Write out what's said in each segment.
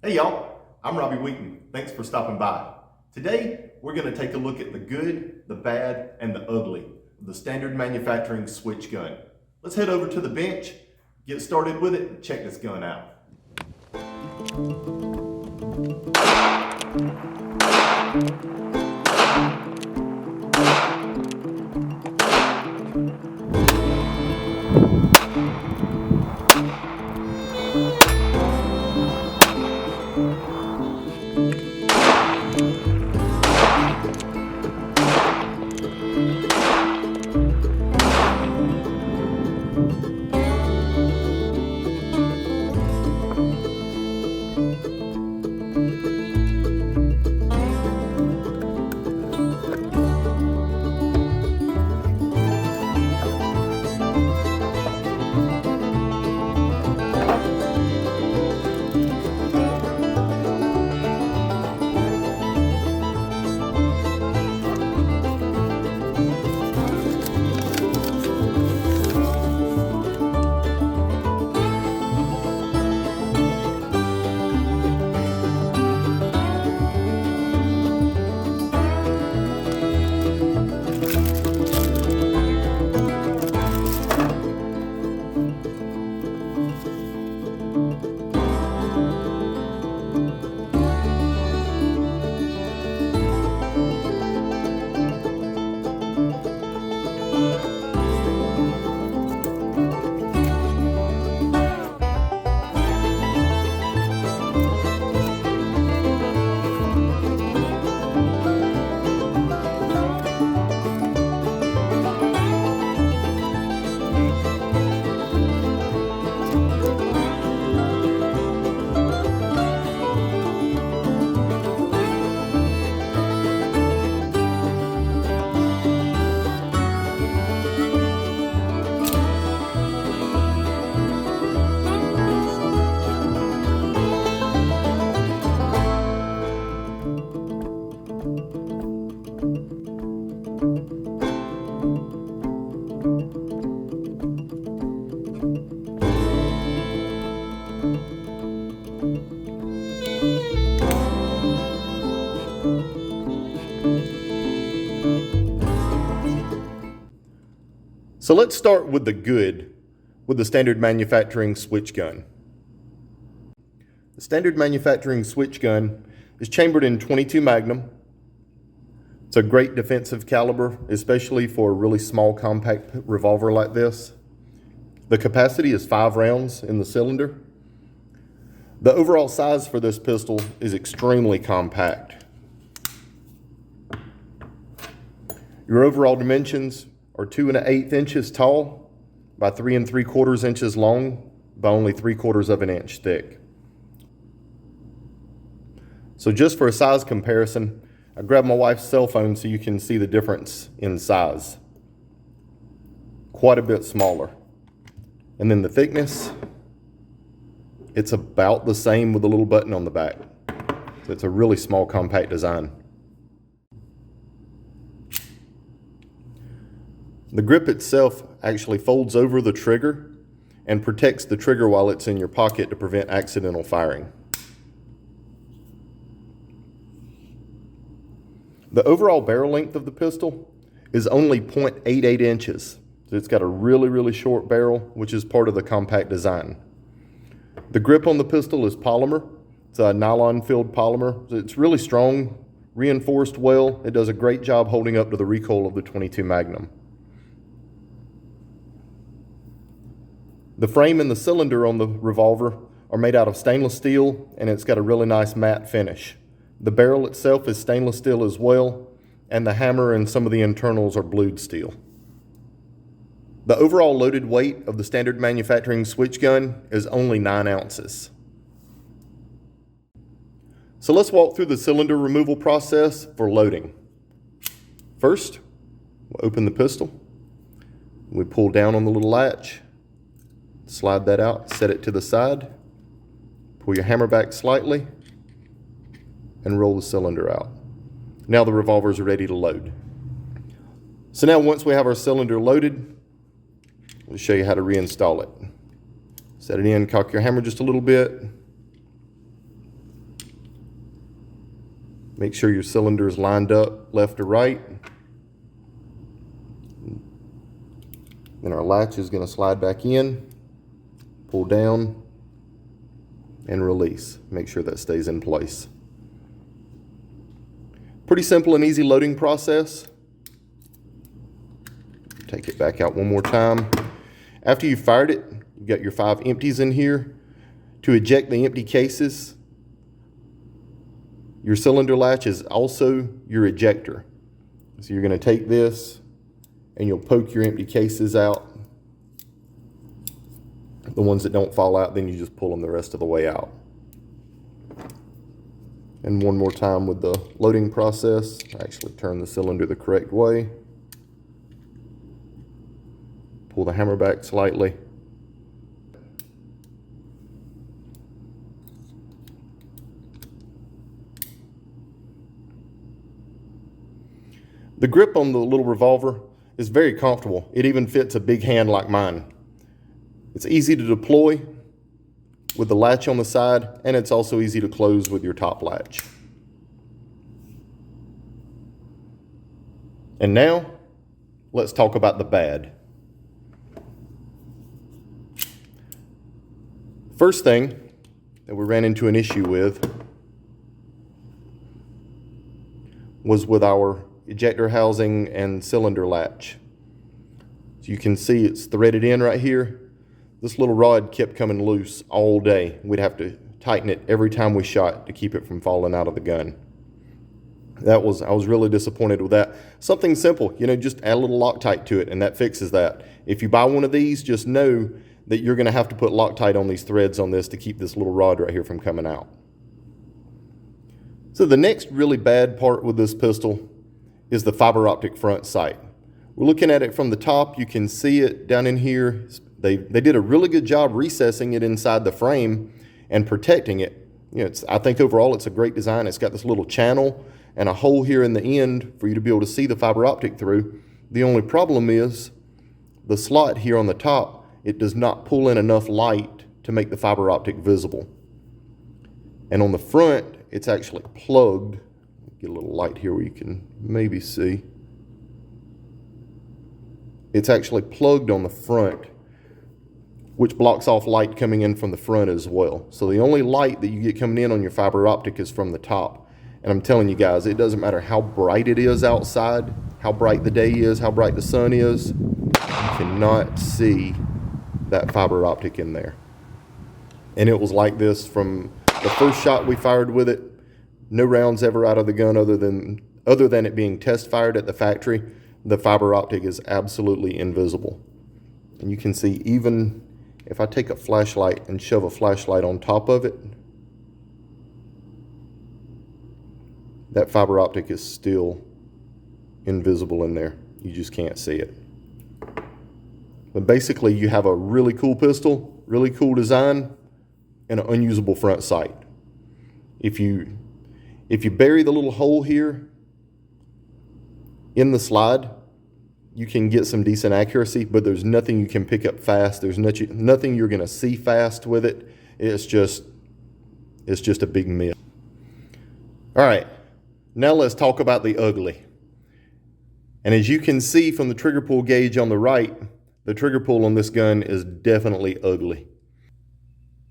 Hey y'all, I'm Robbie Wheaton. Thanks for stopping by. Today, we're going to take a look at the good, the bad, and the ugly of the standard manufacturing switch gun. Let's head over to the bench, get started with it, and check this gun out. So let's start with the good, with the standard manufacturing switch gun. The standard manufacturing switch gun is chambered in .22 Magnum. It's a great defensive caliber, especially for a really small compact revolver like this. The capacity is 5 rounds in the cylinder. The overall size for this pistol is extremely compact. Your overall dimensions are 2 1/8 inches tall by 3 3/4 inches long by only 3/4 of an inch thick. So just for a size comparison, I grabbed my wife's cell phone so you can see the difference in size. Quite a bit smaller. And then the thickness, it's about the same with a little button on the back. So it's a really small, compact design. The grip itself actually folds over the trigger and protects the trigger while it's in your pocket to prevent accidental firing. The overall barrel length of the pistol is only 0.88 inches. So it's got a really short barrel, which is part of the compact design. The grip on the pistol is polymer. It's a nylon-filled polymer. So it's really strong, reinforced well. It does a great job holding up to the recoil of the .22 Magnum. The frame and the cylinder on the revolver are made out of stainless steel, and it's got a really nice matte finish. The barrel itself is stainless steel as well, and the hammer and some of the internals are blued steel. The overall loaded weight of the standard manufacturing switch gun is only 9 ounces. So let's walk through the cylinder removal process for loading. First, we'll open the pistol. We pull down on the little latch. Slide that out, set it to the side, pull your hammer back slightly, and roll the cylinder out. Now the revolvers are ready to load. So now once we have our cylinder loaded, we'll show you how to reinstall it. Set it in, cock your hammer just a little bit, Make sure your cylinder is lined up left to right. Then our latch is going to slide back in, pull down, and release. Make sure that stays in place. Pretty simple and easy loading process. Take it back out one more time. After you've fired it, you've got your 5 empties in here. To eject the empty cases, your cylinder latch is also your ejector. So you're going to take this and you'll poke your empty cases out. The ones that don't fall out, then you just pull them the rest of the way out. And one more time with the loading process. Actually turn the cylinder the correct way. Pull the hammer back slightly. The grip on the little revolver is very comfortable. It even fits a big hand like mine. It's easy to deploy with the latch on the side, and it's also easy to close with your top latch. And now, let's talk about the bad. First thing that we ran into an issue with was with our ejector housing and cylinder latch. So you can see it's threaded in right here. This little rod kept coming loose all day. We'd have to tighten it every time we shot to keep it from falling out of the gun. I was really disappointed with that. Something simple, just add a little Loctite to it and that fixes that. If you buy one of these, just know that you're going to have to put Loctite on these threads on this to keep this little rod right here from coming out. So the next really bad part with this pistol is the fiber optic front sight. We're looking at it from the top. You can see it down in here. They did a really good job recessing it inside the frame and protecting it. I think overall it's a great design. It's got this little channel and a hole here in the end for you to be able to see the fiber optic through. The only problem is the slot here on the top, it does not pull in enough light to make the fiber optic visible. And on the front, it's actually plugged. Get a little light here where you can maybe see. It's actually plugged on the front, which blocks off light coming in from the front as well. So the only light that you get coming in on your fiber optic is from the top. And I'm telling you guys, it doesn't matter how bright it is outside, how bright the day is, how bright the sun is, you cannot see that fiber optic in there. And it was like this from the first shot we fired with it. No rounds ever out of the gun other than it being test fired at the factory. The fiber optic is absolutely invisible. And you can see even if I take a flashlight and shove a flashlight on top of it, that fiber optic is still invisible in there. You just can't see it. But basically you have a really cool pistol, really cool design, and an unusable front sight. If you bury the little hole here in the slide, you can get some decent accuracy, but there's nothing you can pick up fast. There's nothing you're going to see fast with it. It's just a big miss. All right, now let's talk about the ugly. And as you can see from the trigger pull gauge on the right, the trigger pull on this gun is definitely ugly.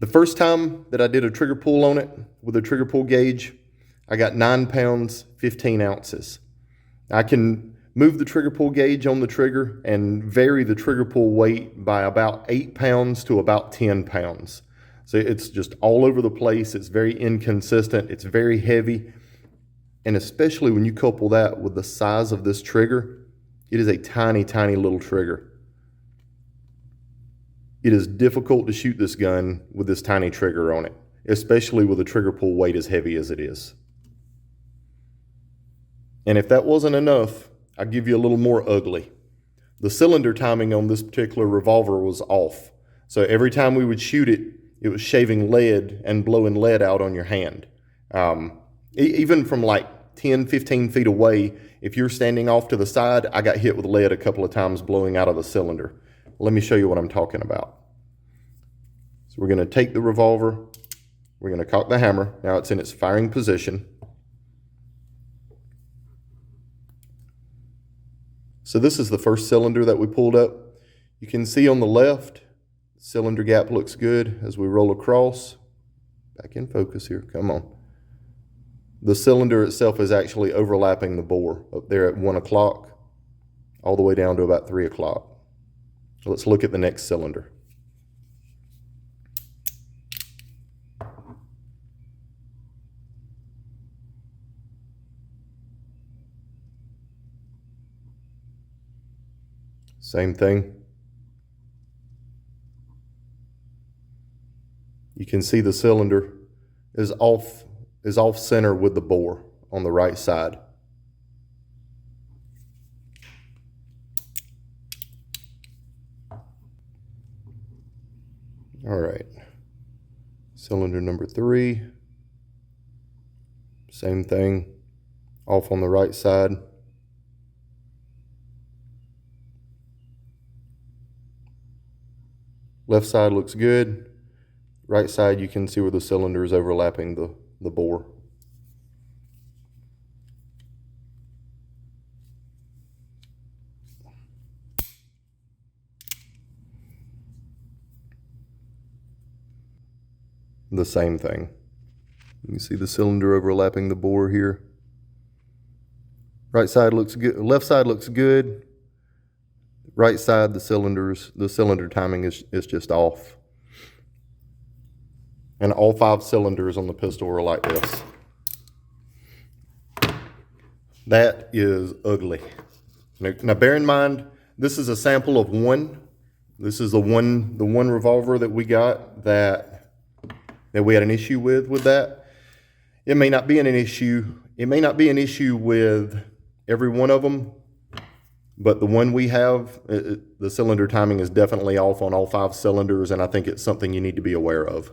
The first time that I did a trigger pull on it with a trigger pull gauge, I got 9 pounds, 15 ounces. I can move the trigger pull gauge on the trigger and vary the trigger pull weight by about 8 pounds to about 10 pounds. So it's just all over the place. It's very inconsistent. It's very heavy. And especially when you couple that with the size of this trigger, it is a tiny, tiny little trigger. It is difficult to shoot this gun with this tiny trigger on it, especially with a trigger pull weight as heavy as it is. And if that wasn't enough, I'll give you a little more ugly. The cylinder timing on this particular revolver was off. So every time we would shoot it, it was shaving lead and blowing lead out on your hand. Even from like 10, 15 feet away, if you're standing off to the side, I got hit with lead a couple of times blowing out of the cylinder. Let me show you what I'm talking about. So we're going to take the revolver, we're going to cock the hammer. Now it's in its firing position. So this is the first cylinder that we pulled up. You can see on the left, cylinder gap looks good as we roll across. Back in focus here, come on. The cylinder itself is actually overlapping the bore up there at 1 o'clock, all the way down to about 3 o'clock. Let's look at the next cylinder. Same thing. You can see the cylinder is off center with the bore on the right side. All right, cylinder number 3, same thing, off on the right side. Left side looks good. Right side, you can see where the cylinder is overlapping the bore. The same thing. You can see the cylinder overlapping the bore here. Right side looks good. Left side looks good. Right side, the cylinder timing is just off. And all 5 cylinders on the pistol are like this. That is ugly. Now bear in mind, this is a sample of one. This is the one revolver that we got that we had an issue with that. It may not be an issue. It may not be an issue with every one of them, but the one we have, the cylinder timing is definitely off on all 5 cylinders, and I think it's something you need to be aware of.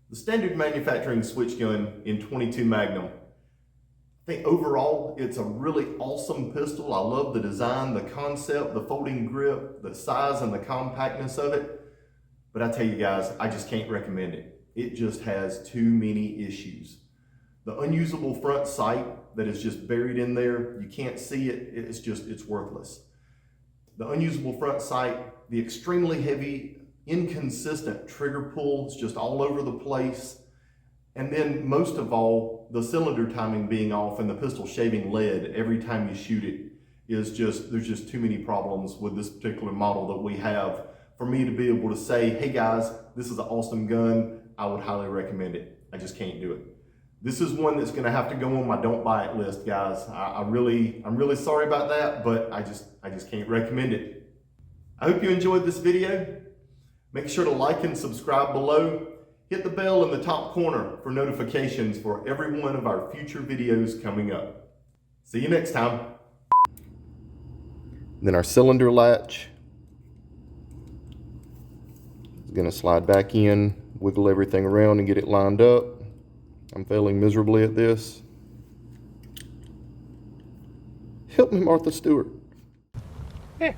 The standard manufacturing switch gun in 22 Magnum. I think overall it's a really awesome pistol. I love the design, the concept, the folding grip, the size and the compactness of it. But I tell you guys, I just can't recommend it. It just has too many issues. The unusable front sight that is just buried in there, you can't see it, it's worthless. The unusable front sight, the extremely heavy, inconsistent trigger pull, it's just all over the place. And then most of all, the cylinder timing being off and the pistol shaving lead every time you shoot it is there's just too many problems with this particular model that we have for me to be able to say, hey guys, this is an awesome gun, I would highly recommend it. I just can't do it. This is one that's gonna have to go on my don't buy it list, guys. I'm really sorry about that, but I just can't recommend it. I hope you enjoyed this video. Make sure to like and subscribe below. Hit the bell in the top corner for notifications for every one of our future videos coming up. See you next time. Then our cylinder latch is going to slide back in, wiggle everything around and get it lined up. I'm failing miserably at this. Help me, Martha Stewart. Here.